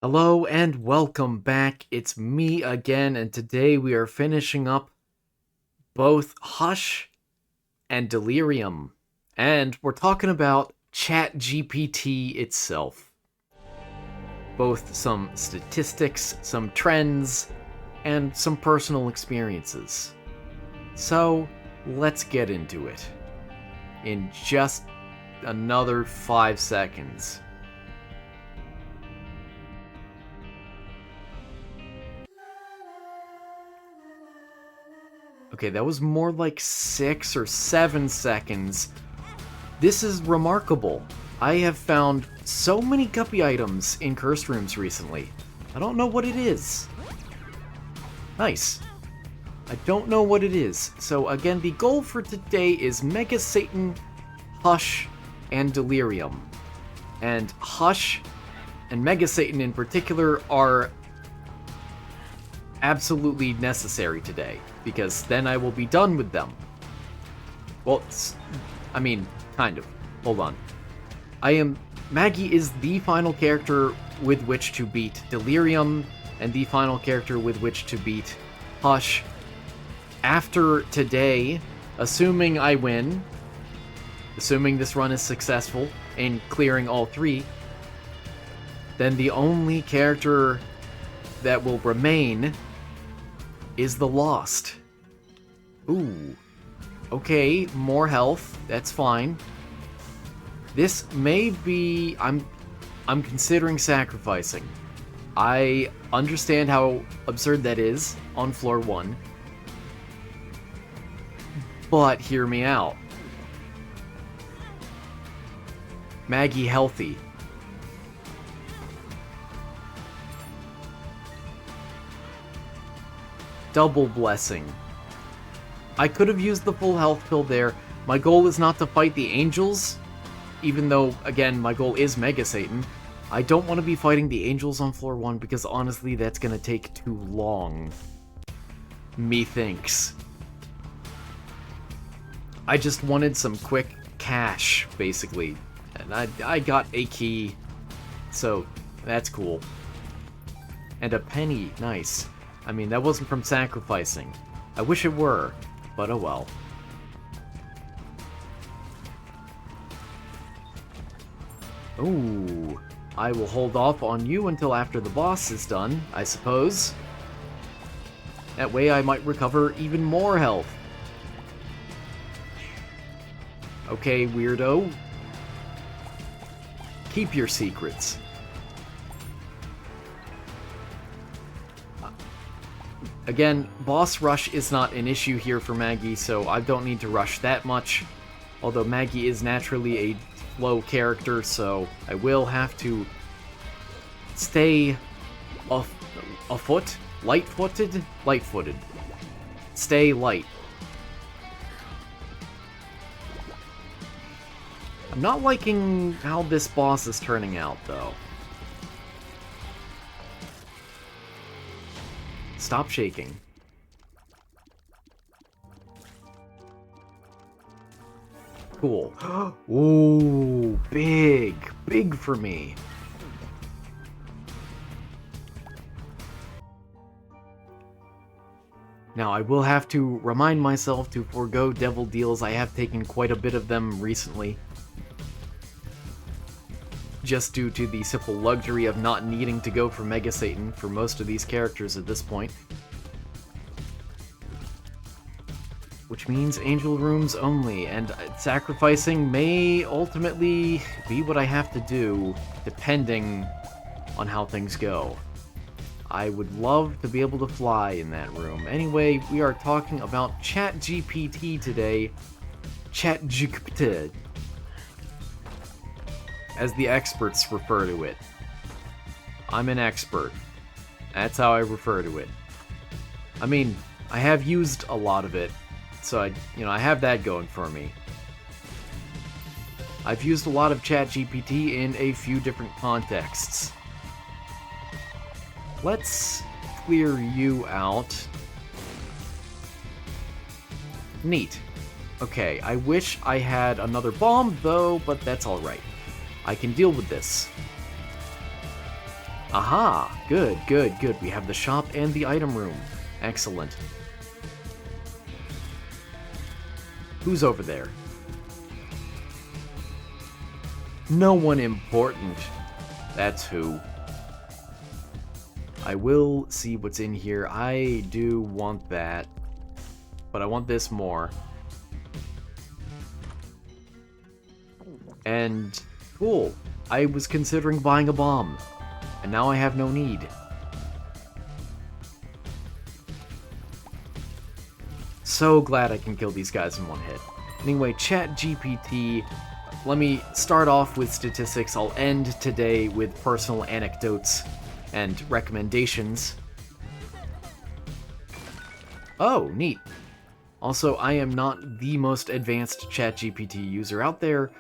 Hello and welcome back. It's me again, and today we are finishing up both Hush and Delirium. And we're talking about ChatGPT itself. Both some statistics, some trends, and some personal experiences. So, let's get into it. In just another 5 seconds. Okay, that was more like 6 or 7 seconds. This is remarkable. I have found so many guppy items in cursed rooms recently. I don't know what it is. Nice. I don't know what it is. So again, the goal for today is Mega Satan, Hush, and Delirium. And Hush and Mega Satan in particular are absolutely necessary today, because then I will be done with them. Well, kind of. Hold on. Maggie is the final character with which to beat Delirium, and the final character with which to beat Hush. After today, assuming I win, assuming this run is successful in clearing all three, then the only character that will remain is the Lost. Ooh. Okay, more health. That's fine. This may be... I'm considering sacrificing. I understand how absurd that is on floor 1. But hear me out. Maggie healthy. Double blessing. I could have used the full health pill there. My goal is not to fight the angels, even though, again, my goal is Mega Satan. I don't want to be fighting the angels on floor 1 because honestly that's going to take too long. Methinks. I just wanted some quick cash, basically. And I got a key, so that's cool. And a penny, nice. I mean, that wasn't from sacrificing. I wish it were, but oh well. Ooh, I will hold off on you until after the boss is done, I suppose. That way I might recover even more health. Okay, weirdo. Keep your secrets. Again, boss rush is not an issue here for Maggie, so I don't need to rush that much. Although Maggie is naturally a slow character, so I will have to stay afoot? Light-footed? Light-footed. Stay light. I'm not liking how this boss is turning out, though. Stop shaking. Cool. Ooh, big. Big for me. Now, I will have to remind myself to forego devil deals. I have taken quite a bit of them recently. Just due to the simple luxury of not needing to go for Mega Satan for most of these characters at this point. Which means angel rooms only, and sacrificing may ultimately be what I have to do, depending on how things go. I would love to be able to fly in that room. Anyway, we are talking about ChatGPT today. ChatGPT, as the experts refer to it. I'm an expert. That's how I refer to it. I mean, I have used a lot of it, so I have that going for me. I've used a lot of ChatGPT in a few different contexts. Let's clear you out. Neat. Okay, I wish I had another bomb, though, but that's alright. I can deal with this. Aha! Good, good, good. We have the shop and the item room. Excellent. Who's over there? No one important. That's who. I will see what's in here. I do want that, but I want this more. And cool. I was considering buying a bomb, and now I have no need. So glad I can kill these guys in one hit. Anyway, ChatGPT. Let me start off with statistics. I'll end today with personal anecdotes and recommendations. Oh, neat. Also, I am not the most advanced ChatGPT user out there.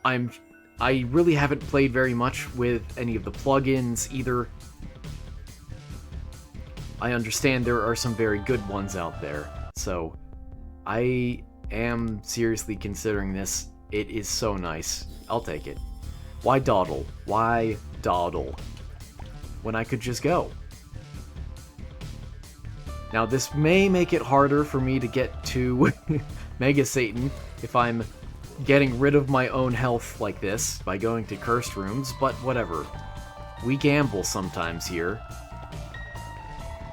I really haven't played very much with any of the plugins either. I understand there are some very good ones out there, so I am seriously considering this. It is so nice. I'll take it. Why dawdle? Why dawdle? When I could just go. Now, this may make it harder for me to get to Mega Satan if I'm getting rid of my own health like this by going to cursed rooms, but whatever. We gamble sometimes here.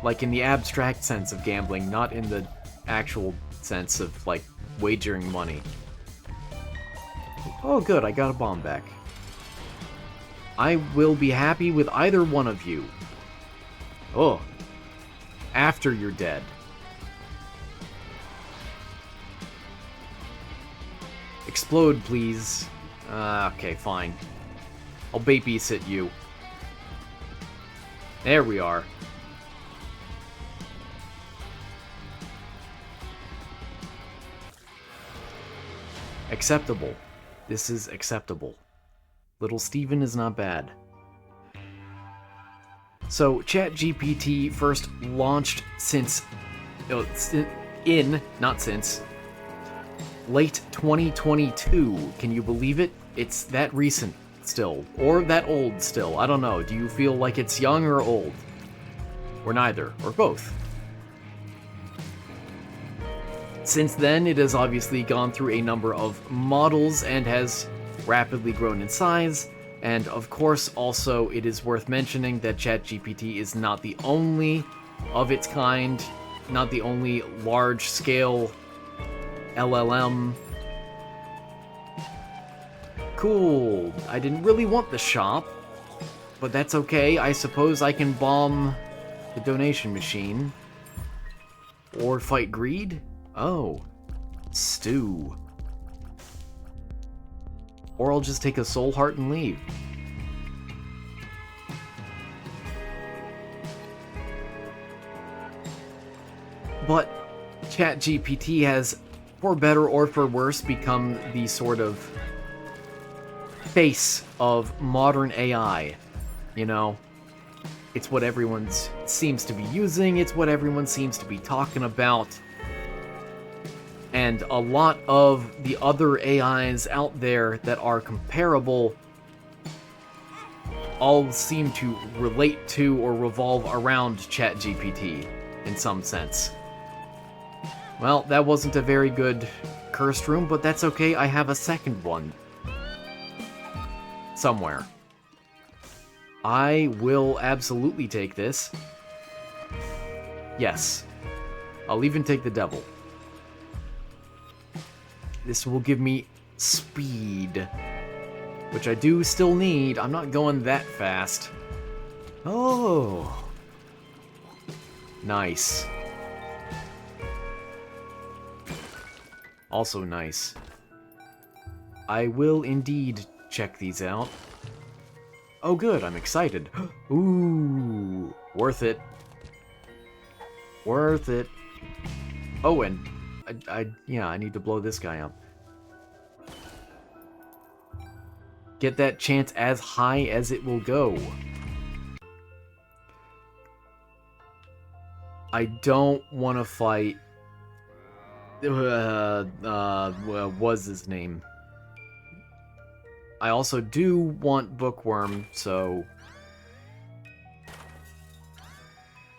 Like in the abstract sense of gambling, not in the actual sense of, like, wagering money. Oh good, I got a bomb back. I will be happy with either one of you. Oh. After you're dead. Explode, please. Okay, fine. I'll babysit you. There we are. Acceptable. This is acceptable. Little Steven is not bad. So, ChatGPT first launched late 2022. Can you believe it? It's that recent still. Or that old still. I don't know. Do you feel like it's young or old? Or neither. Or both. Since then, it has obviously gone through a number of models and has rapidly grown in size. And of course, also, it is worth mentioning that ChatGPT is not the only of its kind, not the only large-scale LLM. Cool. I didn't really want the shop, but that's okay. I suppose I can bomb the donation machine. Or fight greed? Oh. Stew. Or I'll just take a soul heart and leave. But ChatGPT has, for better or for worse, become the sort of face of modern AI. You know? It's what everyone seems to be using, it's what everyone seems to be talking about. And a lot of the other AIs out there that are comparable all seem to relate to or revolve around ChatGPT in some sense. Well, that wasn't a very good cursed room, but that's okay. I have a second one. Somewhere. I will absolutely take this. Yes. I'll even take the devil. This will give me speed, which I do still need. I'm not going that fast. Oh. Nice. Also nice. I will indeed check these out. Oh good, I'm excited. Ooh, worth it. Worth it. Oh, and I need to blow this guy up. Get that chance as high as it will go. I don't want to fight... what was his name? I also do want Bookworm, so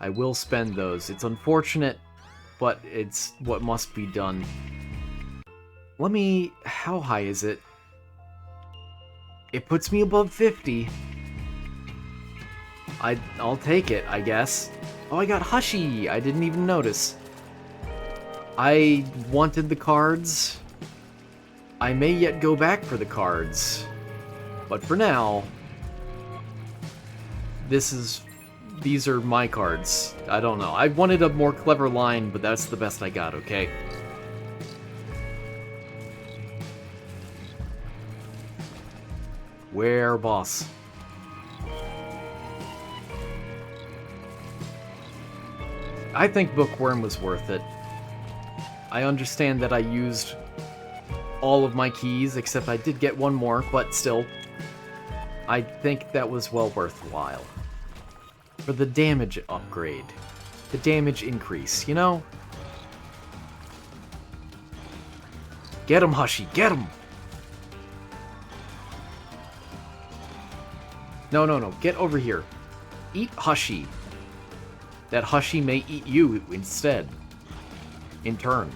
I will spend those. It's unfortunate, but it's what must be done. Let me... How high is it? It puts me above 50. I'll take it, I guess. Oh, I got Hushy! I didn't even notice. I wanted the cards. I may yet go back for the cards. But for now, these are my cards. I don't know. I wanted a more clever line, but that's the best I got, okay? Where, boss? I think Bookworm was worth it. I understand that I used all of my keys, except I did get one more, but still, I think that was well worthwhile. For the damage upgrade. The damage increase, you know? Get him, Hushy, get him! No, get over here. Eat Hushy. That Hushy may eat you instead. In turn.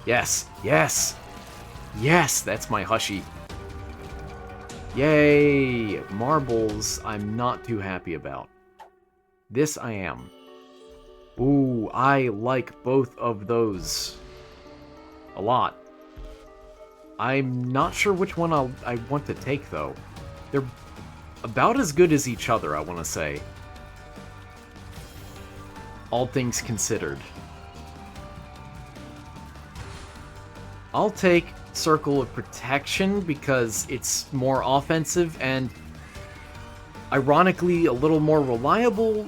Yes, yes! Yes, that's my Hushy. Yay! Marbles, I'm not too happy about. This I am. Ooh, I like both of those. A lot. I'm not sure which one I want to take, though. They're about as good as each other, I want to say. All things considered. I'll take Circle of Protection because it's more offensive and ironically a little more reliable.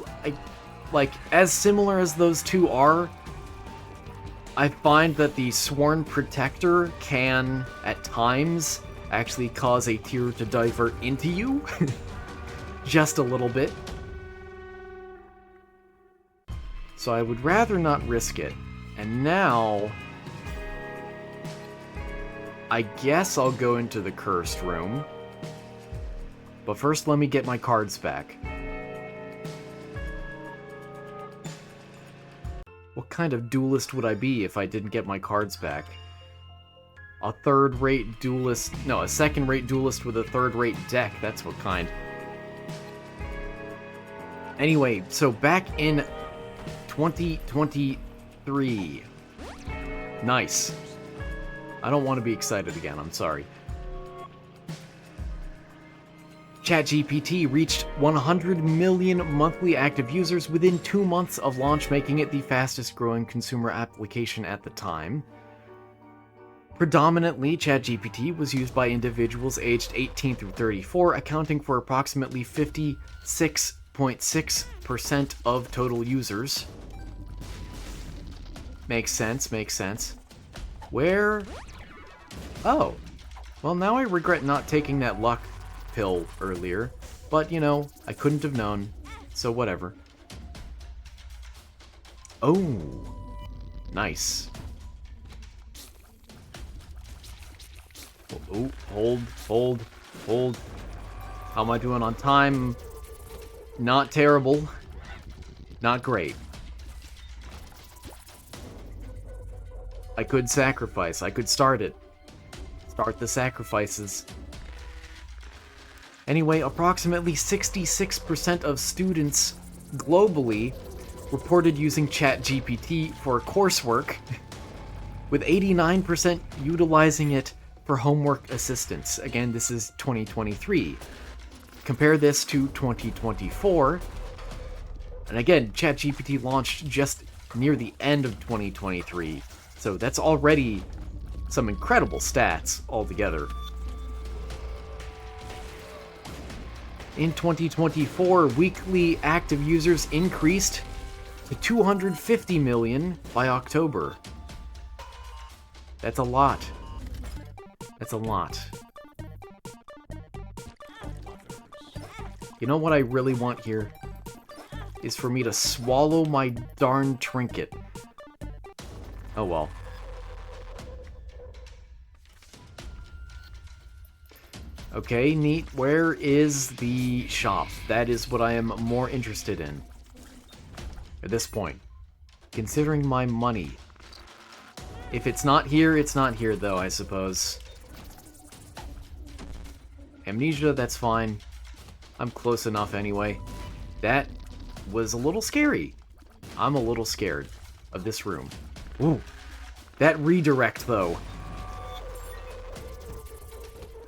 Like, as similar as those two are, I find that the Sworn Protector can, at times, actually cause a tear to divert into you. Just a little bit. So I would rather not risk it. And now, I guess I'll go into the Cursed Room. But first, let me get my cards back. What kind of duelist would I be if I didn't get my cards back? A third-rate duelist... No, a second-rate duelist with a third-rate deck. That's what kind. Anyway, so back in 2023. Nice. I don't want to be excited again, I'm sorry. ChatGPT reached 100 million monthly active users within 2 months of launch, making it the fastest-growing consumer application at the time. Predominantly, ChatGPT was used by individuals aged 18 through 34, accounting for approximately 56.6% of total users. Makes sense, makes sense. Where? Oh. Well, now I regret not taking that luck pill earlier, but, you know, I couldn't have known, so whatever. Oh. Nice. Oh, hold. How am I doing on time? Not terrible. Not great. I could sacrifice. I could start it. Start the sacrifices. Anyway, approximately 66% of students globally reported using ChatGPT for coursework, with 89% utilizing it for homework assistance. Again, this is 2023. Compare this to 2024. And again, ChatGPT launched just near the end of 2023. So that's already some incredible stats altogether. In 2024, weekly active users increased to 250 million by October. That's a lot. That's a lot. You know what I really want here? Is for me to swallow my darn trinket. Oh well. Okay, neat. Where is the shop? That is what I am more interested in. At this point. Considering my money. If it's not here, it's not here, though, I suppose. Amnesia, that's fine. I'm close enough anyway. That was a little scary. I'm a little scared of this room. Ooh. That redirect, though.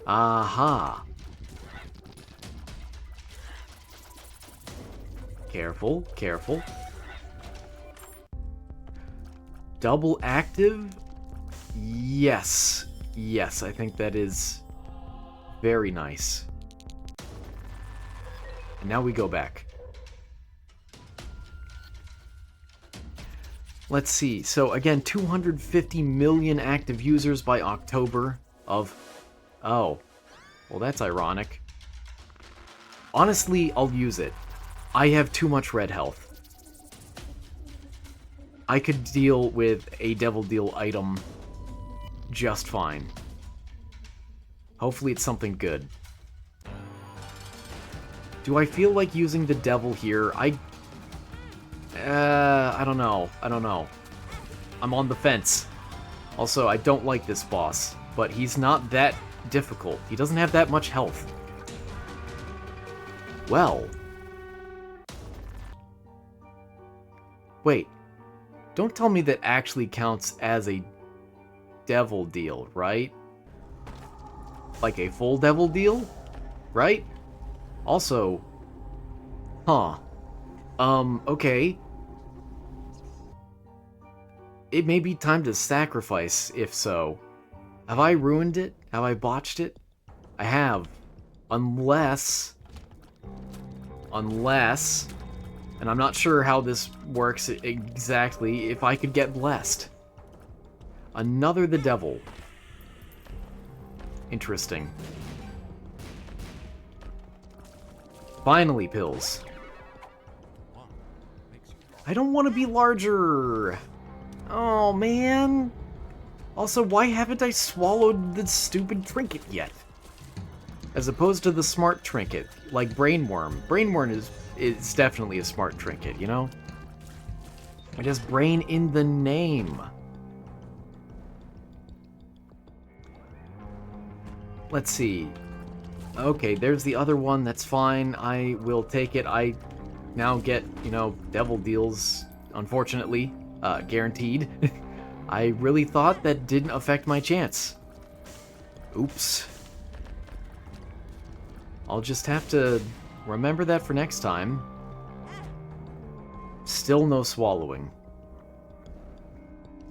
Aha. Careful, careful. Double active? Yes. Yes, I think that is very nice. And now we go back. Let's see. So again, 250 million active users by October of... Oh. Well, that's ironic. Honestly, I'll use it. I have too much red health. I could deal with a Devil Deal item just fine. Hopefully it's something good. Do I feel like using the Devil here? I don't know. I don't know. I'm on the fence. Also, I don't like this boss, but he's not that difficult. He doesn't have that much health. Well. Wait. Don't tell me that actually counts as a Devil Deal, right? Like a full Devil Deal? Right? Also... Huh. Okay. It may be time to sacrifice, if so. Have I ruined it? Have I botched it? I have. Unless... And I'm not sure how this works exactly, if I could get blessed. Another the devil. Interesting. Finally, pills. I don't want to be larger. Oh, man. Also, why haven't I swallowed the stupid trinket yet? As opposed to the smart trinket, like Brainworm. Brainworm is definitely a smart trinket, you know? It has brain in the name. Let's see. Okay, there's the other one, that's fine. I will take it. I now get, you know, devil deals, unfortunately, guaranteed. I really thought that didn't affect my chance. Oops. I'll just have to remember that for next time. Still no swallowing.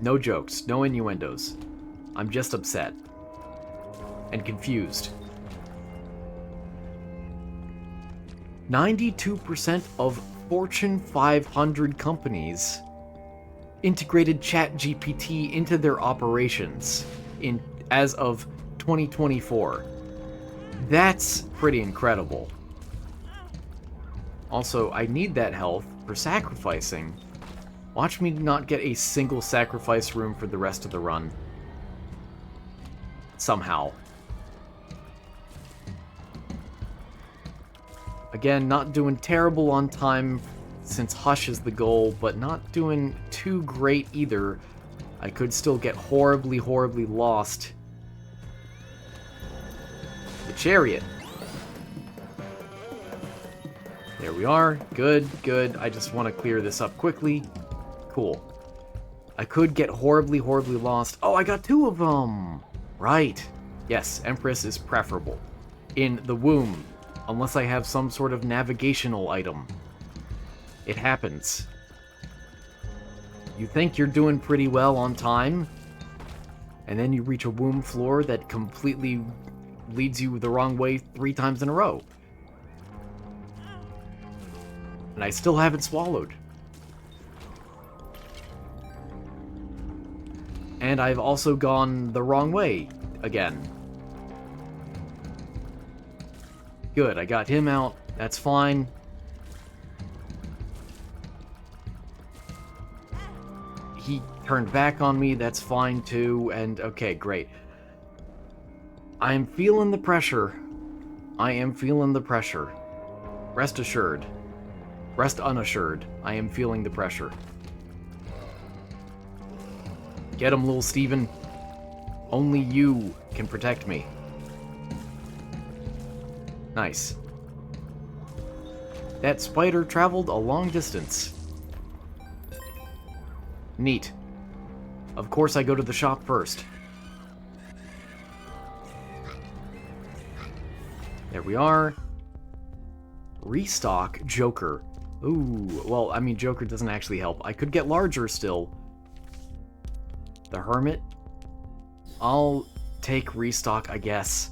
No jokes, no innuendos. I'm just upset. And confused. 92% of Fortune 500 companies integrated ChatGPT into their operations as of 2024. That's pretty incredible. Also, I need that health for sacrificing. Watch me not get a single sacrifice room for the rest of the run. Somehow. Again, not doing terrible on time since Hush is the goal, but not doing too great either. I could still get horribly, horribly lost. The chariot. There we are. Good, good. I just want to clear this up quickly. Cool. I could get horribly, horribly lost. Oh, I got 2 of them! Right. Yes, Empress is preferable. In the womb. Unless I have some sort of navigational item. It happens. You think you're doing pretty well on time, and then you reach a womb floor that completely leads you the wrong way 3 times in a row. And I still haven't swallowed. And I've also gone the wrong way again. Good, I got him out. That's fine. He turned back on me. That's fine too. And okay, great. I'm feeling the pressure. I am feeling the pressure. Rest assured. Rest unassured. I am feeling the pressure. Get him, little Steven. Only you can protect me. Nice. That spider traveled a long distance. Neat. Of course I go to the shop first. There we are. Restock Joker. Ooh, well, I mean, Joker doesn't actually help. I could get larger still. The Hermit. I'll take Restock, I guess.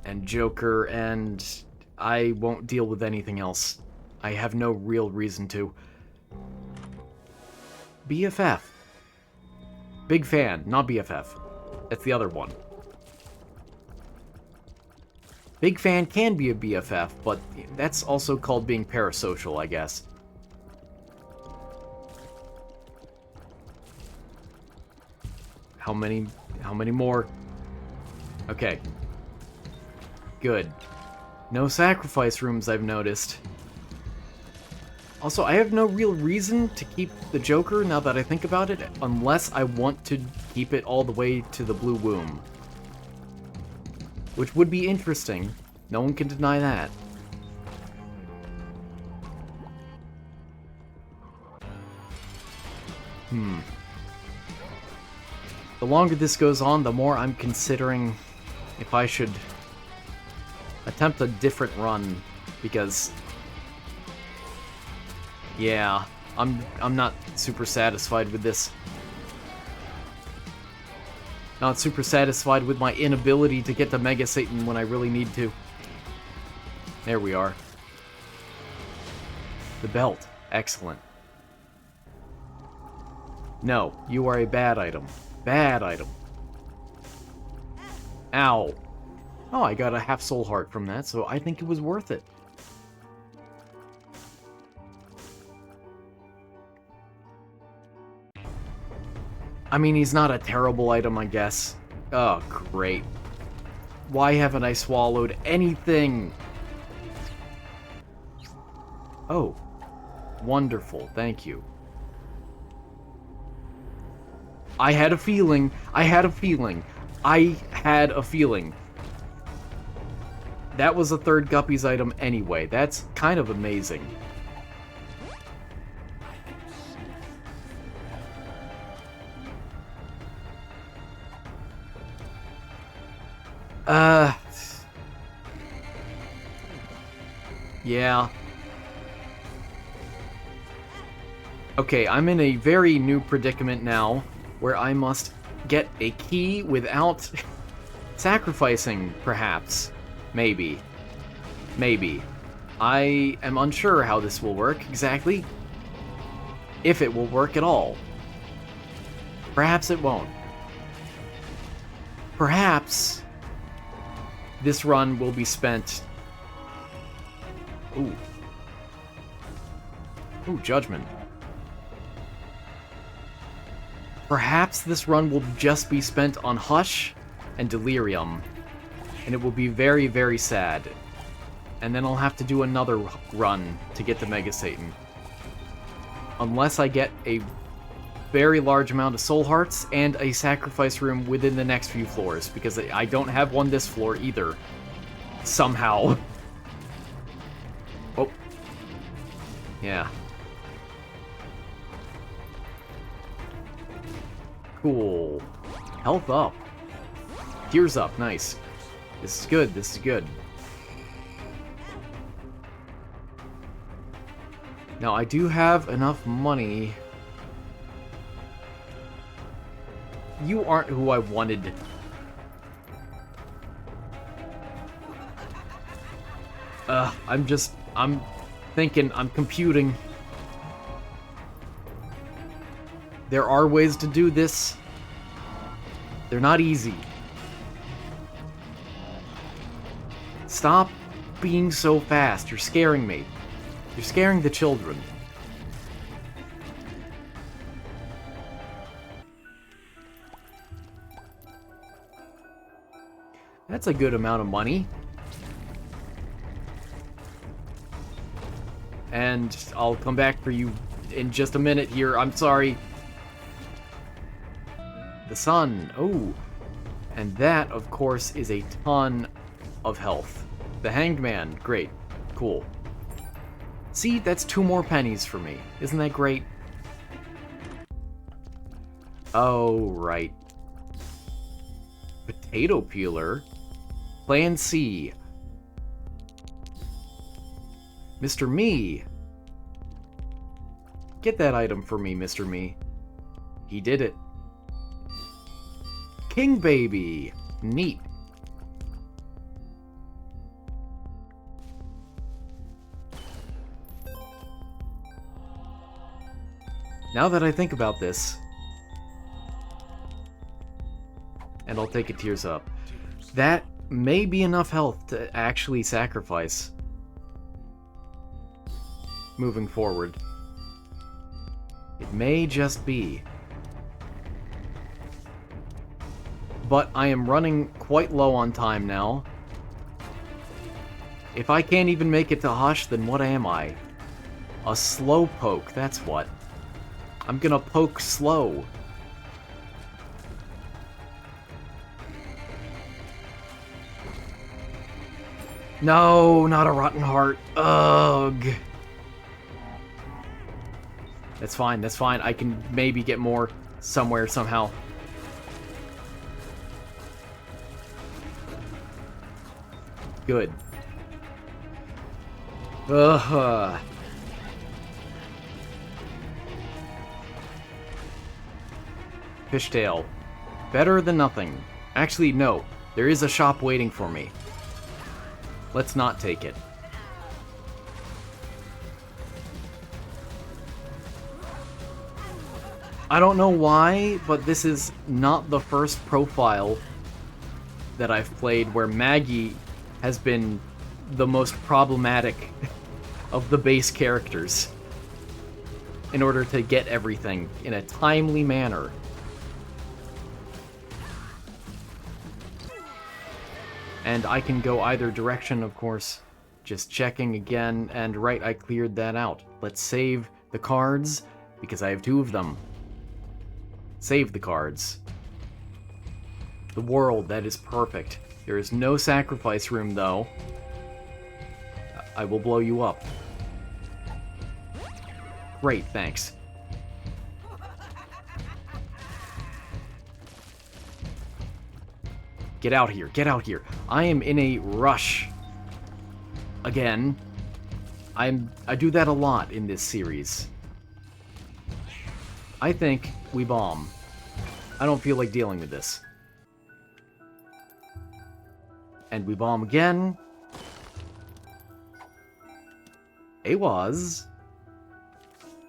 And Joker, and I won't deal with anything else. I have no real reason to. BFF. Big fan, not BFF. That's the other one. Big fan can be a BFF, but that's also called being parasocial, I guess. How many more? Okay. Good. No sacrifice rooms, I've noticed. Also, I have no real reason to keep the Joker, now that I think about it, unless I want to keep it all the way to the Blue Womb. Which would be interesting. No one can deny that. The longer this goes on, the more I'm considering if I should attempt a different run, because yeah, I'm not super satisfied with this. Not super satisfied with my inability to get to Mega Satan when I really need to. There we are. The belt. Excellent. No, you are a bad item. Bad item. Ow. Oh, I got a half soul heart from that, so I think it was worth it. I mean, he's not a terrible item, I guess. Oh, great. Why haven't I swallowed anything? Oh. Wonderful, thank you. I had a feeling. I had a feeling. I had a feeling. That was a third Guppy's item anyway. That's kind of amazing. Yeah. Okay, I'm in a very new predicament now, where I must get a key without sacrificing, perhaps. Maybe. Maybe. I am unsure how this will work exactly. If it will work at all. Perhaps it won't. Perhaps this run will be spent... Ooh. Ooh, Judgment. Perhaps this run will just be spent on Hush and Delirium, and it will be very, very sad. And then I'll have to do another run to get to Mega Satan. Unless I get a very large amount of soul hearts and a sacrifice room within the next few floors, because I don't have one this floor either. Somehow. Oh. Yeah. Cool. Health up. Gears up, nice. This is good, this is good. Now, I do have enough money. You aren't who I wanted. I'm thinking, I'm computing. There are ways to do this. They're not easy. Stop being so fast. You're scaring me. You're scaring the children. That's a good amount of money. And I'll come back for you in just a minute here. I'm sorry. The sun. Oh. And that, of course, is a ton of health. The Hanged Man. Great. Cool. See, that's 2 more pennies for me. Isn't that great? Oh, right. Potato peeler. Plan C. Mr. Me. Get that item for me, Mr. Me. He did it. King Baby. Neat. Now that I think about this, and I'll take a tears up, that may be enough health to actually sacrifice moving forward. It may just be. But I am running quite low on time now. If I can't even make it to Hush, then what am I? A slow poke, that's what. I'm gonna poke slow. No, not a rotten heart. Ugh. That's fine, that's fine. I can maybe get more somewhere, somehow. Good. Ugh. Fishtail. Better than nothing. Actually, no. There is a shop waiting for me. Let's not take it. I don't know why, but this is not the first profile that I've played where Maggie has been the most problematic of the base characters in order to get everything in a timely manner. And I can go either direction, of course. Just checking again, and right, I cleared that out. Let's save the cards, because I have 2 of them. Save the cards. The world, that is perfect. There is no sacrifice room, though. I will blow you up. Great, thanks. Get out here, get out here. I am in a rush. Again. I do that a lot in this series. I think we bomb. I don't feel like dealing with this. And we bomb again. AWAS.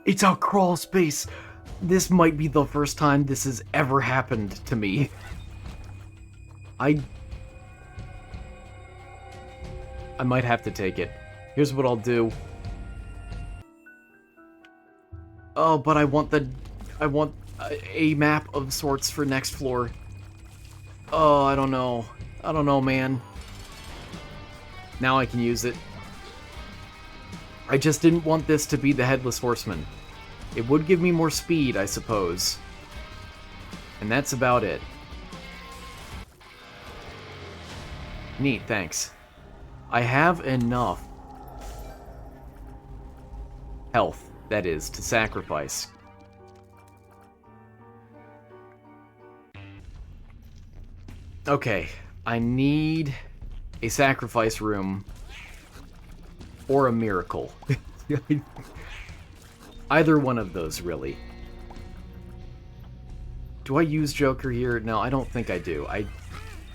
It's a crawl space. This might be the first time this has ever happened to me. I might have to take it. Here's what I'll do. Oh, but I want a map of sorts for next floor. Oh, I don't know. I don't know, man. Now I can use it. I just didn't want this to be the Headless Horseman. It would give me more speed, I suppose. And that's about it. Neat, thanks. I have enough health, that is, to sacrifice. Okay, I need a sacrifice room or a miracle. Either one of those, really. Do I use Joker here? No, I don't think I do. I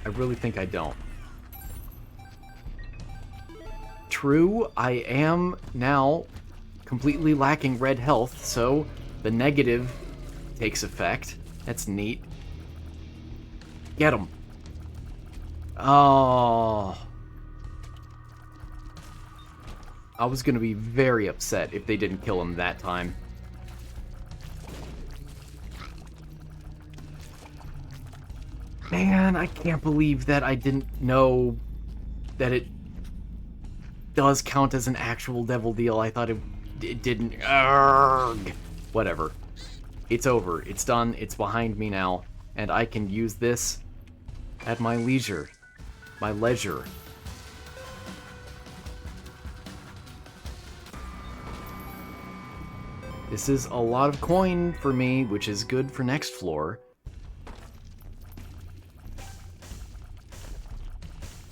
really think I don't. True, I am now completely lacking red health, so the negative takes effect. That's neat. Get him. Oh. I was gonna be very upset if they didn't kill him that time. Man, I can't believe that I didn't know that it does count as an actual devil deal. I thought it didn't. Arrgh. Whatever. It's over. It's done. It's behind me now. And I can use this at my leisure. My leisure. This is a lot of coin for me, which is good for next floor.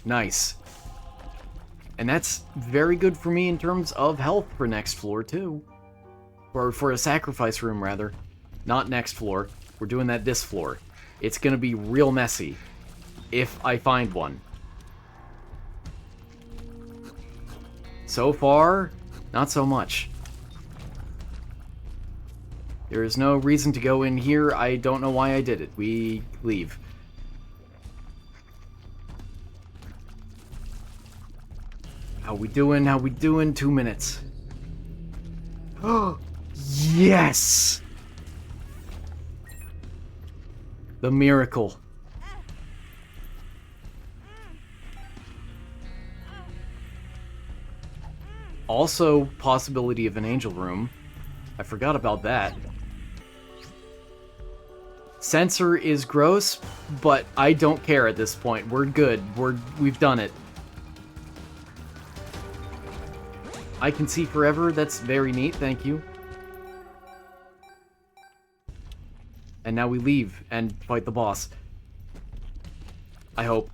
Nice. And that's very good for me in terms of health for next floor, too. Or for a sacrifice room, rather. Not next floor. We're doing that this floor. It's gonna be real messy. If I find one. So far, not so much. There is no reason to go in here. I don't know why I did it. We leave. How we doing? How we doing? 2 minutes. Oh, yes! The miracle. Also, possibility of an angel room. I forgot about that. Censor is gross, but I don't care at this point. We're good. We've done it. I can see forever. That's very neat. Thank you. And now we leave and fight the boss. I hope.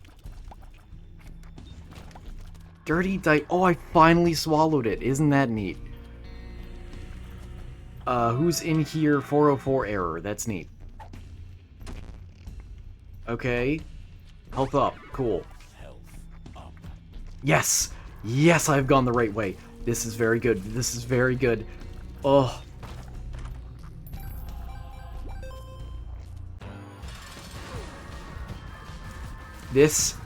Dirty dice. Oh, I finally swallowed it. Isn't that neat? Who's in here? 404 error. That's neat. Okay. Health up. Cool. Yes! Yes, I've gone the right way. This is very good. This is very good. Oh. This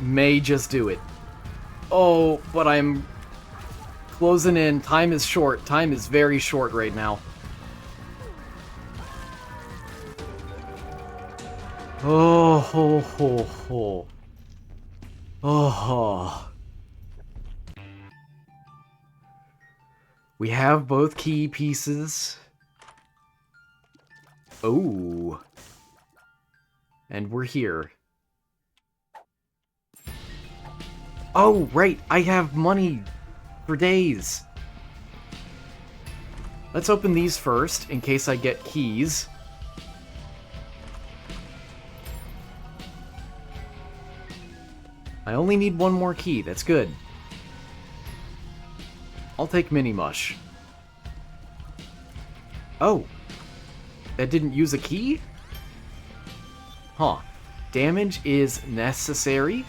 may just do it. Oh, but I'm closing in. Time is short. Time is very short right now. Oh, ho, ho, ho. Oh. We have both key pieces. Oh. And we're here. Oh, right. I have money for days. Let's open these first, in case I get keys. I only need one more key. That's good. I'll take Mini Mush. Oh. That didn't use a key? Huh. Damage is necessary.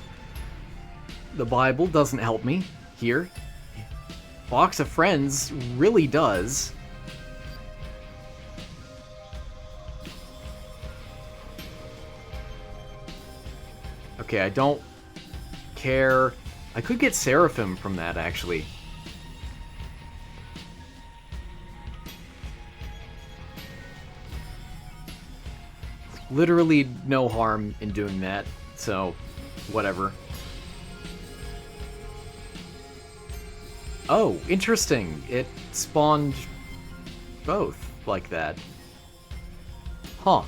The Bible doesn't help me here. Box of Friends really does. Okay, I don't care. I could get Seraphim from that, actually. Literally no harm in doing that, so whatever. Oh, interesting. It spawned both like that. Huh.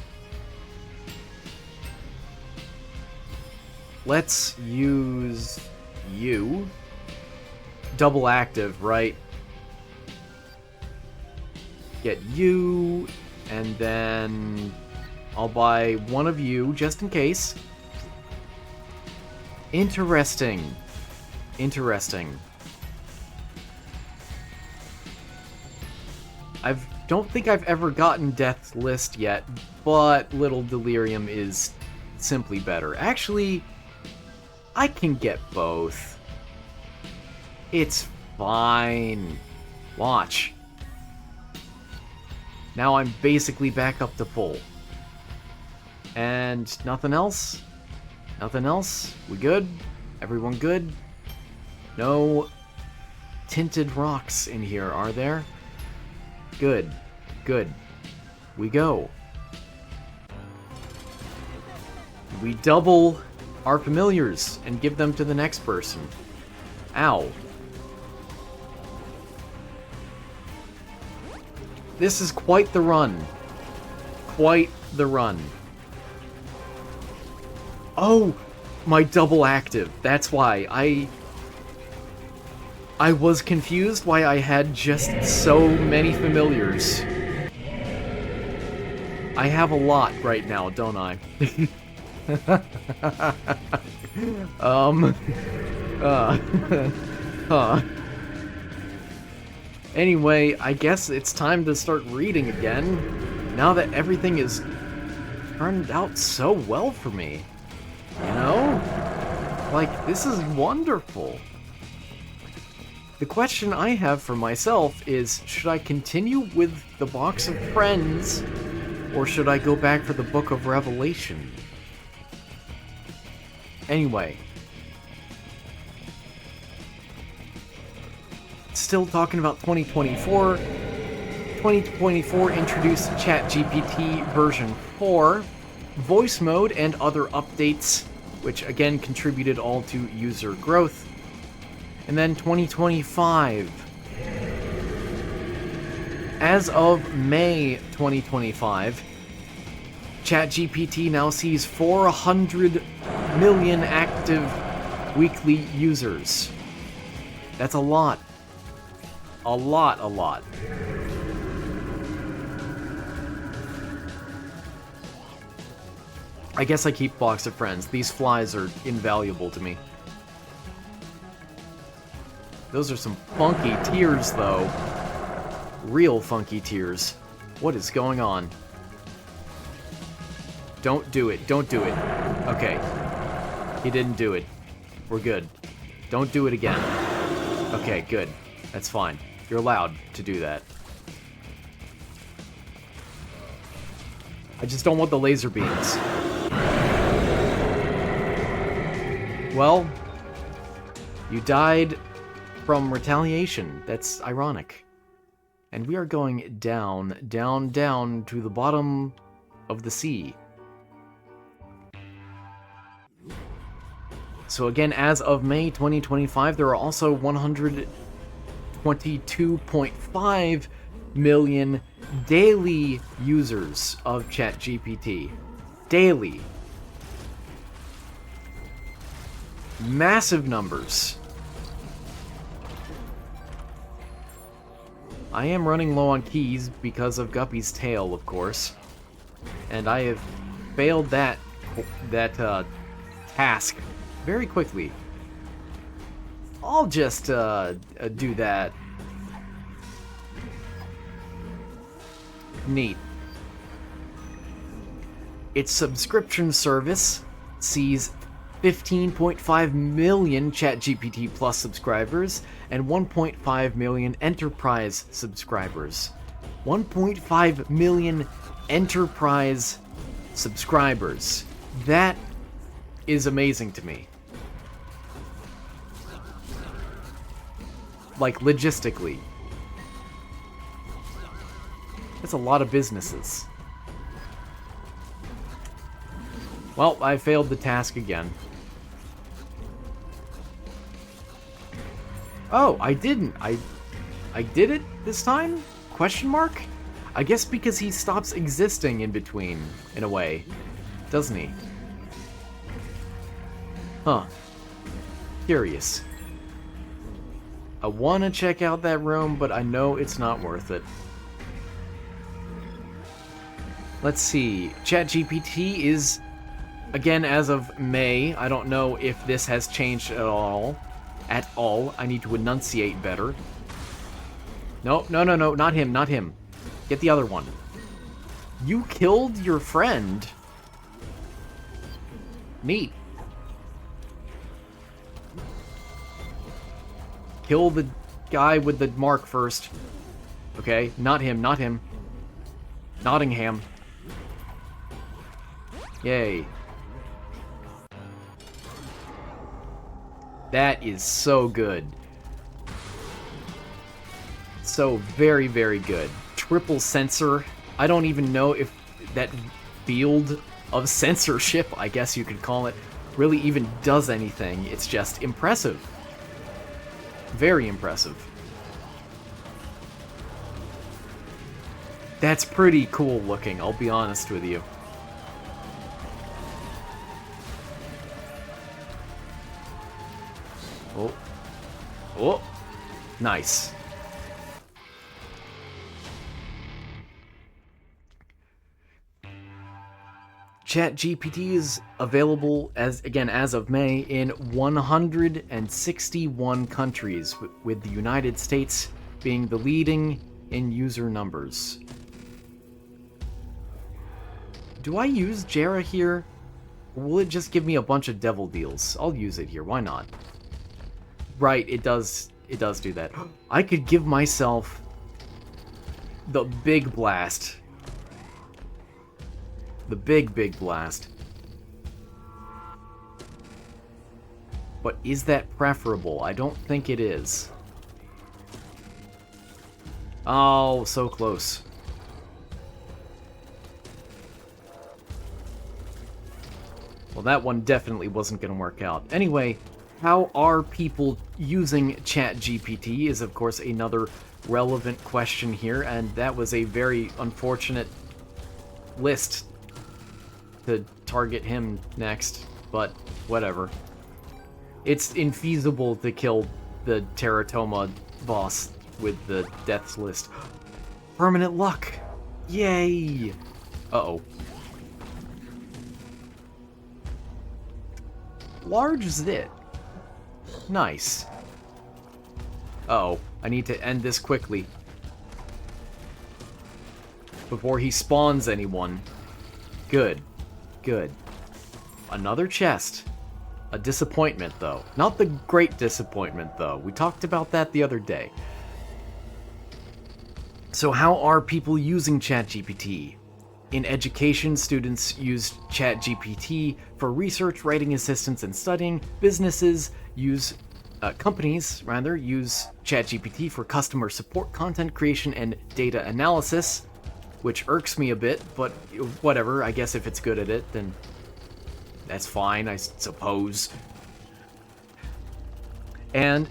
Let's use you. Double active, right? Get you, and then I'll buy one of you, just in case. Interesting. Interesting. Don't think I've ever gotten Death's List yet, but Little Delirium is simply better. Actually, I can get both. It's fine. Watch. Now I'm basically back up to full. And nothing else? Nothing else? We good? Everyone good? No tinted rocks in here, are there? Good. Good. We go. we double our familiars and give them to the next person. Ow. This is quite the run. Quite the run. Oh, my double active. That's why. I was confused why I had just so many familiars. I have a lot right now, don't I? Anyway, I guess it's time to start reading again, now that everything is turned out so well for me. You know? Like, this is wonderful. The question I have for myself is, should I continue with the Box of Friends, or should I go back for the Book of Revelation? Anyway. Still talking about 2024. 2024 introduced ChatGPT version 4, voice mode, and other updates, which again contributed all to user growth. And then 2025. As of May 2025, ChatGPT now sees 400 million active weekly users. That's a lot. A lot. I guess I keep Box of Friends. These flies are invaluable to me. Those are some funky tears, though. Real funky tears. What is going on? Don't do it. Don't do it. Okay. He didn't do it. We're good. Don't do it again. Okay, good. That's fine. You're allowed to do that. I just don't want the laser beams. Well, you died from retaliation. That's ironic. And we are going down, down, down to the bottom of the sea. So again, as of May 2025, there are also 122.5 million daily users of ChatGPT. Daily. Massive numbers. I am running low on keys because of Guppy's tail, of course. And I have failed that task very quickly. I'll just do that. Neat. Its subscription service sees 15.5 million ChatGPT Plus subscribers and 1.5 million Enterprise subscribers. 1.5 million Enterprise subscribers. That is amazing to me. Like, logistically. That's a lot of businesses. Well, I failed the task again. Oh, I didn't. I did it this time? Question mark? I guess because he stops existing in between, in a way. Doesn't he? Huh. Curious. I want to check out that room, but I know it's not worth it. Let's see. ChatGPT is, again, as of May. I don't know if this has changed at all. I need to enunciate better. No, not him, not him. Get the other one. You killed your friend? Neat. Kill the guy with the mark first. Okay, not him, not him. Nottingham. Yay. That is so good. So very, very good. Triple sensor. I don't even know if that field of censorship, I guess you could call it, really even does anything. It's just impressive. Very impressive. That's pretty cool looking, I'll be honest with you. Oh. Oh. Nice. ChatGPT is available as of May in 161 countries, with the United States being the leading in user numbers. Do I use Jera here? Or will it just give me a bunch of devil deals? I'll use it here, why not? Right, it does do that. I could give myself the big blast. The big blast. But is that preferable? I don't think it is. Oh, so close. Well, that one definitely wasn't going to work out. Anyway, how are people using ChatGPT is, of course, another relevant question here, and that was a very unfortunate list to target him next, but whatever. It's infeasible to kill the Teratoma boss with the deaths list. Permanent luck! Yay! Uh-oh. Large Zit. Nice. Uh-oh. I need to end this quickly. Before he spawns anyone. Good. Good. Another chest. A disappointment, though. Not the great disappointment, though. We talked about that the other day. So how are people using ChatGPT? In education, students use ChatGPT for research, writing assistance, and studying. Businesses use, companies, rather, use ChatGPT for customer support, content creation, and data analysis, which irks me a bit, but whatever. I guess if it's good at it, then that's fine, I suppose. And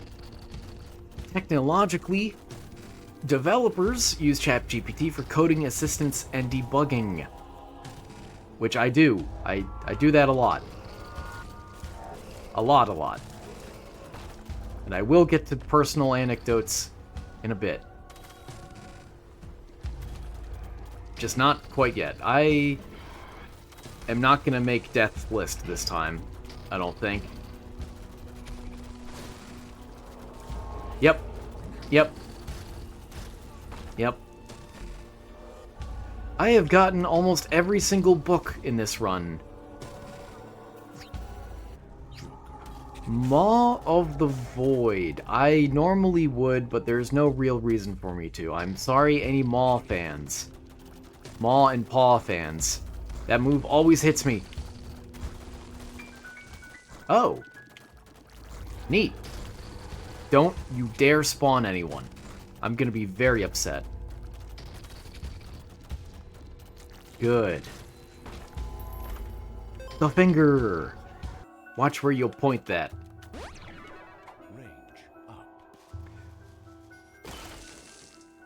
technologically, developers use ChatGPT for coding assistance and debugging, which I do. I do that a lot. A lot. And I will get to personal anecdotes in a bit. Just not quite yet. I am not gonna make Death's List this time, I don't think. Yep. I have gotten almost every single book in this run. Maw of the Void. I normally would, but there's no real reason for me to. I'm sorry, any Maw fans. Maw and Paw fans. That move always hits me. Oh. Neat. Don't you dare spawn anyone. I'm gonna be very upset. Good. The finger. Watch where you'll point that. Range up.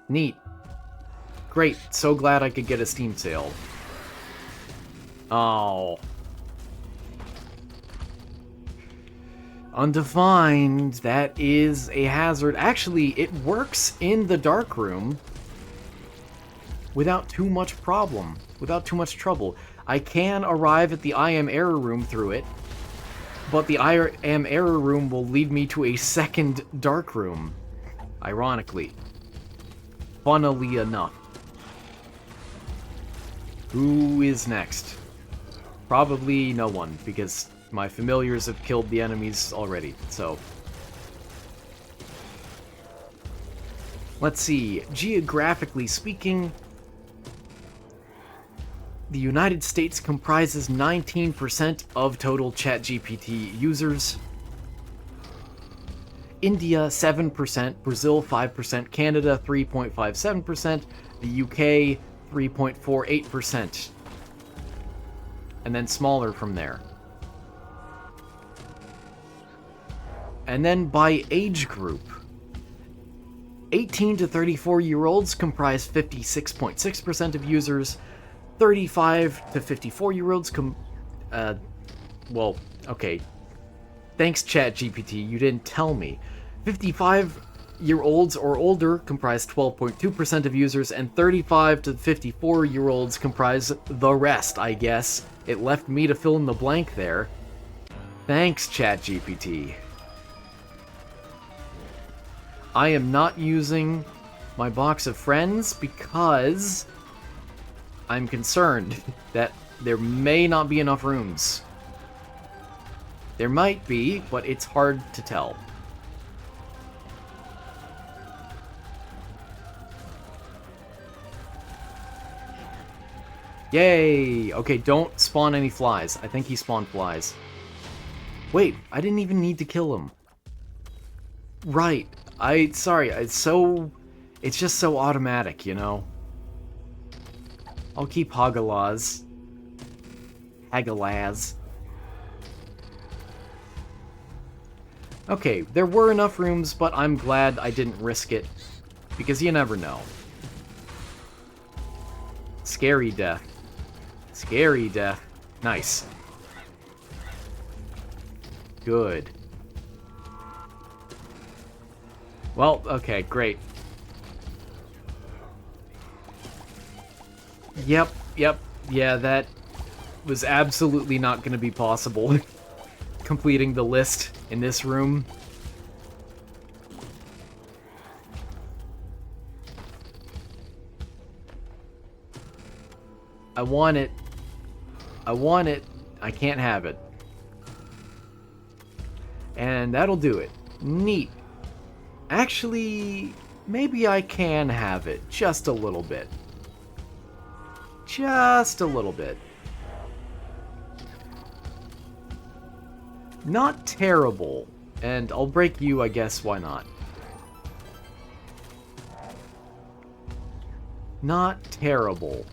Neat. Great. So glad I could get a Steam sale. Oh. Undefined. That is a hazard. Actually, it works in the dark room without too much problem. Without too much trouble. I can arrive at the I am error room through it, but the I am error room will lead me to a second dark room. Ironically. Funnily enough. Who is next? Probably no one, because my familiars have killed the enemies already, so. Let's see. Geographically speaking, the United States comprises 19% of total ChatGPT users. India, 7%, Brazil, 5%, Canada, 3.57%, the UK, 3.48%. and then smaller from there. And then by age group, 18 to 34-year-olds comprise 56.6% of users, 35 to 54-year-olds well, okay. Thanks, ChatGPT, you didn't tell me. 55-year-olds or older comprise 12.2% of users, and 35 to 54-year-olds comprise the rest, I guess. It left me to fill in the blank there. Thanks, ChatGPT. I am not using my box of friends because I'm concerned that there may not be enough rooms. There might be, but it's hard to tell. Yay! Okay, don't spawn any flies. I think he spawned flies. Wait, I didn't even need to kill him. Right. Sorry, it's just so automatic, you know? I'll keep Hagalaz. Hagalaz. Okay, there were enough rooms, but I'm glad I didn't risk it, because you never know. Scary death. Scary death. Nice. Good. Well, okay, great. Yep, yeah, that was absolutely not going to be possible. Completing the list in this room. I want it. I want it. I can't have it. And that'll do it. Neat. Actually, maybe I can have it. Just a little bit. Just a little bit. Not terrible. And I'll break you, I guess, why not? Not terrible.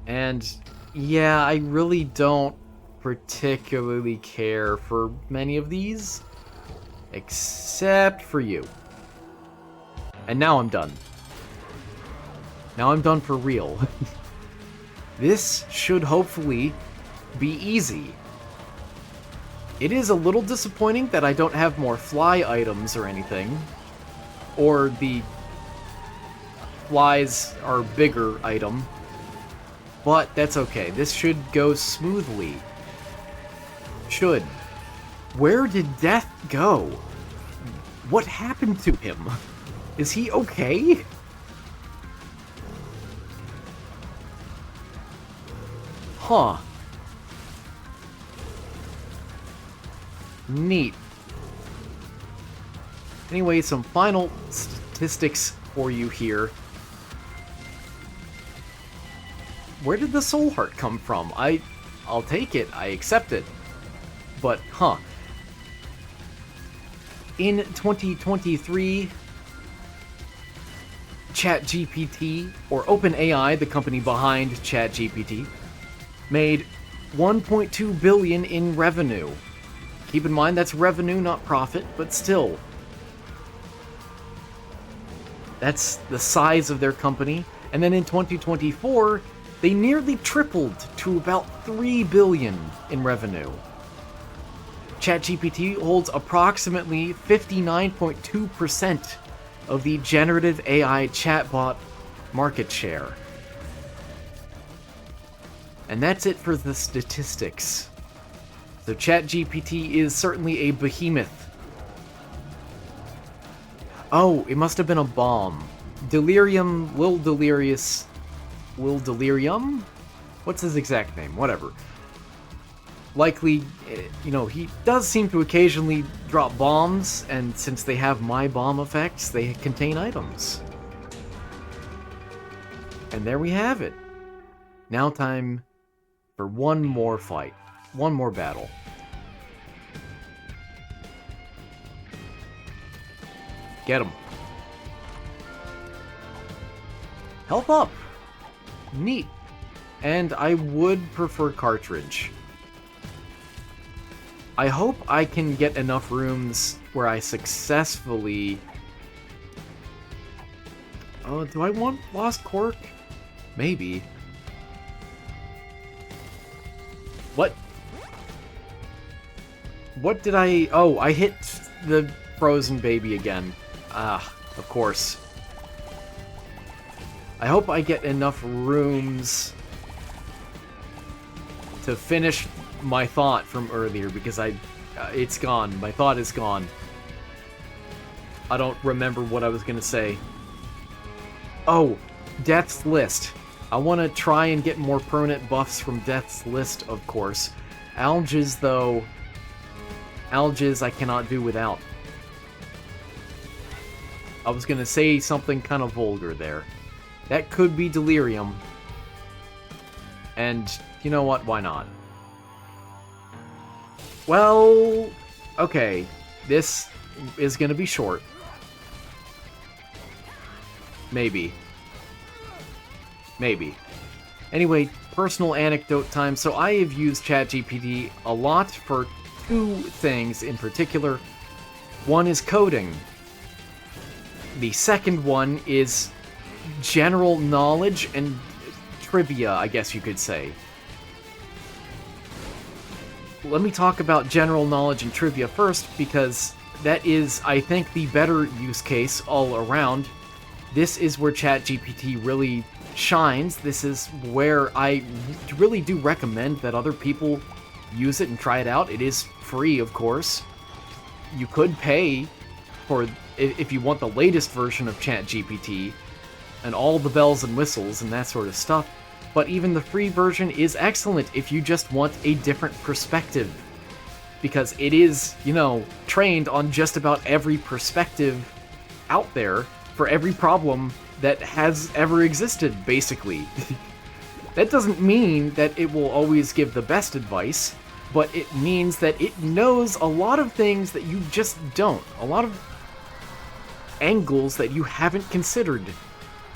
And, yeah, I really don't particularly care for many of these. Except for you. And now I'm done. Now I'm done for real. This should hopefully be easy. It is a little disappointing that I don't have more fly items or anything. Or the flies are bigger item. But that's okay. This should go smoothly. Should. Where did Death go? What happened to him? Is he okay? Huh. Neat. Anyway, some final statistics for you here. Where did the soul heart come from? I'll take it. I accept it. But, huh. In 2023, ChatGPT, or OpenAI, the company behind ChatGPT, made $1.2 billion in revenue. Keep in mind that's revenue, not profit, but still. That's the size of their company. And then in 2024, they nearly tripled to about $3 billion in revenue. ChatGPT holds approximately 59.2% of the generative AI chatbot market share. And that's it for the statistics. So ChatGPT is certainly a behemoth. Oh, it must have been a bomb. Delirium, Will Delirium? What's his exact name? Whatever. Likely, he does seem to occasionally drop bombs, and since they have my bomb effects, they contain items. And there we have it. Now time for one more fight. One more battle. Get him. Help up! Neat. And I would prefer cartridge. I hope I can get enough rooms where I successfully... Oh, do I want Lost Cork? Maybe. What? What did I... Oh, I hit the frozen baby again. Ah, of course. I hope I get enough rooms to finish my thought from earlier, because it's gone. My thought is gone. I don't remember what I was gonna say. Oh, Death's List. I want to try and get more permanent buffs from Death's List, of course. Alges, though... Alges I cannot do without. I was gonna say something kind of vulgar there. That could be Delirium. And, you know what, why not? Well... Okay, this is gonna be short. Maybe. Maybe. Anyway, personal anecdote time. So I have used ChatGPT a lot for two things in particular. One is coding. The second one is general knowledge and trivia, I guess you could say. Let me talk about general knowledge and trivia first, because that is, I think, the better use case all around. This is where ChatGPT really shines. This is where I really do recommend that other people use it and try it out. It is free, of course. You could pay for, if you want the latest version of ChatGPT and all the bells and whistles and that sort of stuff. But even the free version is excellent if you just want a different perspective. Because it is, you know, trained on just about every perspective out there for every problem that has ever existed, basically. That doesn't mean that it will always give the best advice, but it means that it knows a lot of things that you just don't. A lot of angles that you haven't considered.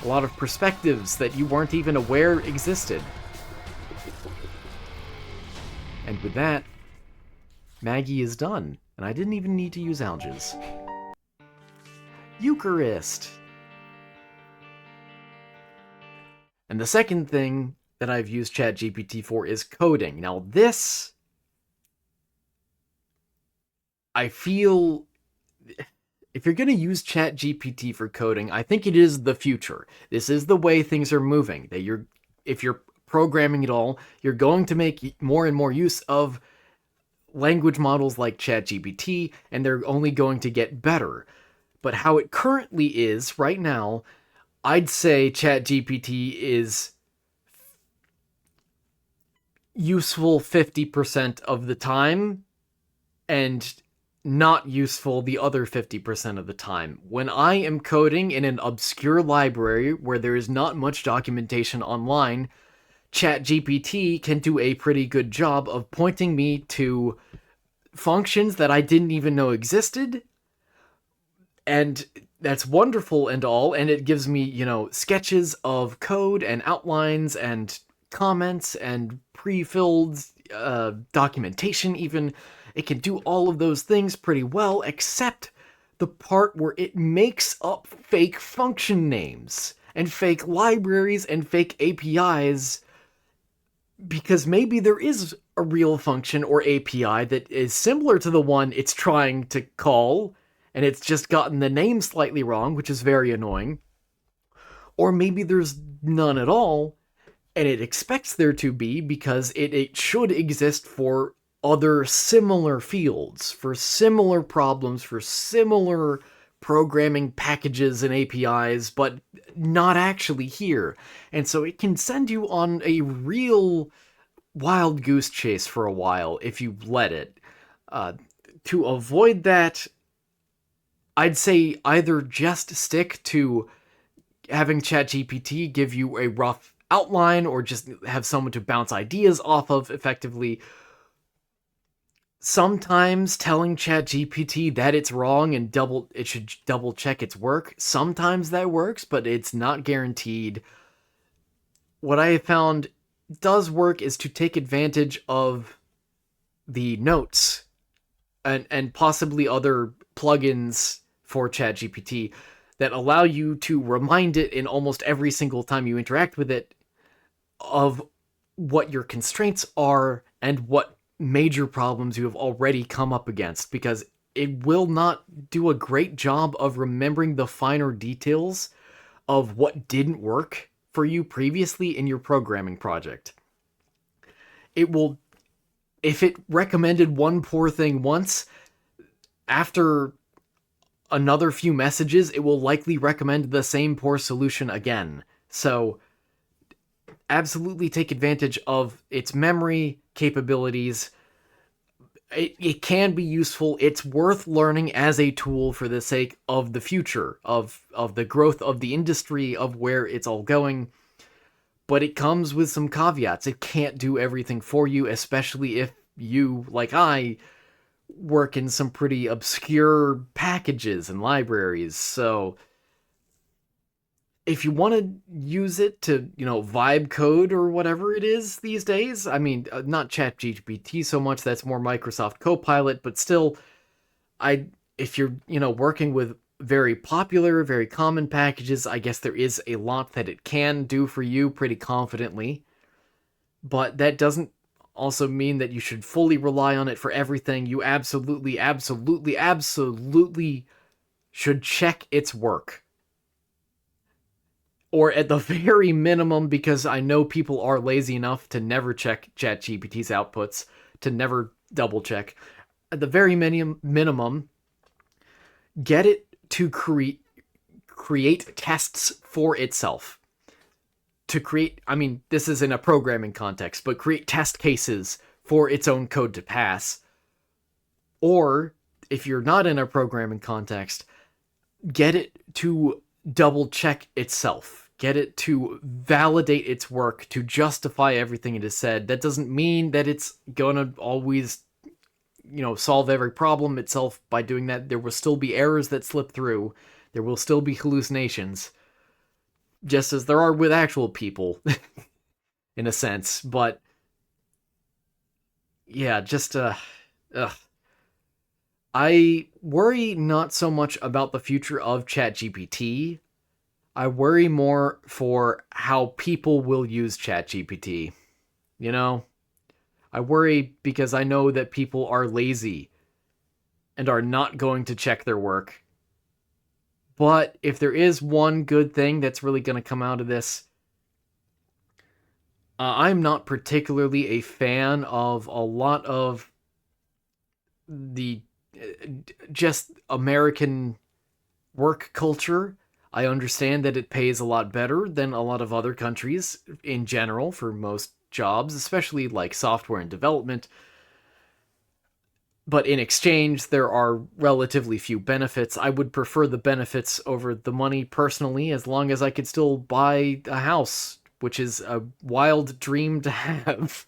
A lot of perspectives that you weren't even aware existed. And with that, Maggie is done, and I didn't even need to use alges. Eucharist! And the second thing that I've used ChatGPT for is coding. Now this... I feel... If you're going to use ChatGPT for coding, I think it is the future. This is the way things are moving. That if you're programming at all, you're going to make more and more use of language models like ChatGPT, and they're only going to get better. But how it currently is right now, I'd say ChatGPT is useful 50% of the time, and not useful the other 50% of the time. When I am coding in an obscure library where there is not much documentation online, ChatGPT can do a pretty good job of pointing me to functions that I didn't even know existed, and that's wonderful and all, and it gives me, you know, sketches of code and outlines and comments and pre-filled documentation even. It can do all of those things pretty well, except the part where it makes up fake function names and fake libraries and fake APIs, because maybe there is a real function or API that is similar to the one it's trying to call, and it's just gotten the name slightly wrong, which is very annoying. Or maybe there's none at all, and it expects there to be because it should exist for other similar fields, for similar problems, for similar programming packages and APIs, but not actually here. And so it can send you on a real wild goose chase for a while if you let it. To avoid that, I'd say either just stick to having ChatGPT give you a rough outline, or just have someone to bounce ideas off of effectively. Sometimes telling ChatGPT that it's wrong and it should double check its work, sometimes that works, but it's not guaranteed. what I have found does work is to take advantage of the notes and possibly other plugins for ChatGPT that allow you to remind it in almost every single time you interact with it of what your constraints are and what major problems you have already come up against, because it will not do a great job of remembering the finer details of what didn't work for you previously in your programming project. It will, if it recommended one poor thing once, after another few messages, it will likely recommend the same poor solution again. So, absolutely take advantage of its memory capabilities. It can be useful. It's worth learning as a tool for the sake of the future, of the growth of the industry, of where it's all going. But it comes with some caveats. It can't do everything for you, especially if you, like I, work in some pretty obscure packages and libraries. So if you want to use it to, vibe code or whatever it is these days, I mean, not ChatGPT so much, that's more Microsoft Copilot, but still, if you're, working with very popular, very common packages, I guess there is a lot that it can do for you pretty confidently. But that doesn't also mean that you should fully rely on it for everything. You absolutely, absolutely, absolutely should check its work. Or at the very minimum, because I know people are lazy enough to never check ChatGPT's outputs, to never double check. At the very minimum, get it to create tests for itself. To create, I mean, this is in a programming context, but create test cases for its own code to pass. Or, if you're not in a programming context, get it to double check itself. Get it to validate its work, to justify everything it has said. That doesn't mean that it's gonna always, solve every problem itself by doing that. There will still be errors that slip through. There will still be hallucinations, just as there are with actual people, in a sense. But yeah, just I worry not so much about the future of ChatGPT. I worry more for how people will use ChatGPT. You know, I worry because I know that people are lazy and are not going to check their work. But if there is one good thing that's really going to come out of this, I'm not particularly a fan of a lot of the just American work culture. I understand that it pays a lot better than a lot of other countries in general for most jobs, especially like software and development. But in exchange, there are relatively few benefits. I would prefer the benefits over the money personally, as long as I could still buy a house, which is a wild dream to have.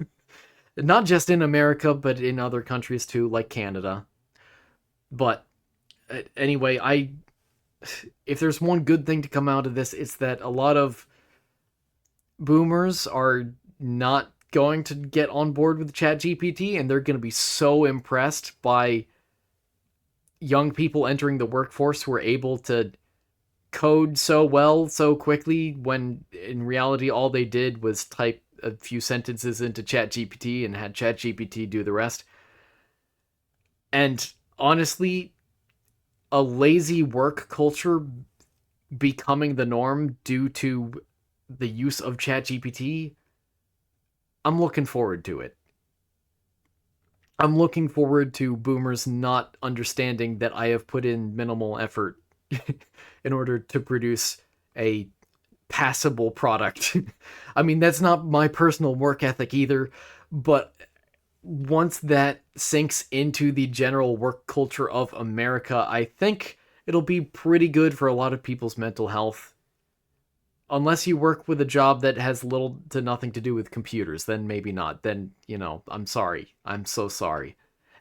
Not just in America, but in other countries too, like Canada. But anyway, if there's one good thing to come out of this, it's that a lot of boomers are not going to get on board with ChatGPT, and they're going to be so impressed by young people entering the workforce who are able to code so well so quickly, when in reality all they did was type a few sentences into ChatGPT and had ChatGPT do the rest. And honestly, a lazy work culture becoming the norm due to the use of ChatGPT, I'm looking forward to it. I'm looking forward to boomers not understanding that I have put in minimal effort in order to produce a passable product. I mean, that's not my personal work ethic either, but once that sinks into the general work culture of America, I think it'll be pretty good for a lot of people's mental health. Unless you work with a job that has little to nothing to do with computers, then maybe not. Then, I'm sorry. I'm so sorry.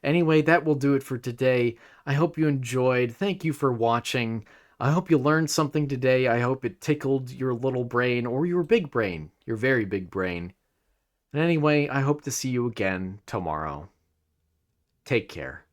Anyway, that will do it for today. I hope you enjoyed. Thank you for watching. I hope you learned something today. I hope it tickled your little brain or your big brain, your very big brain. And anyway, I hope to see you again tomorrow. Take care.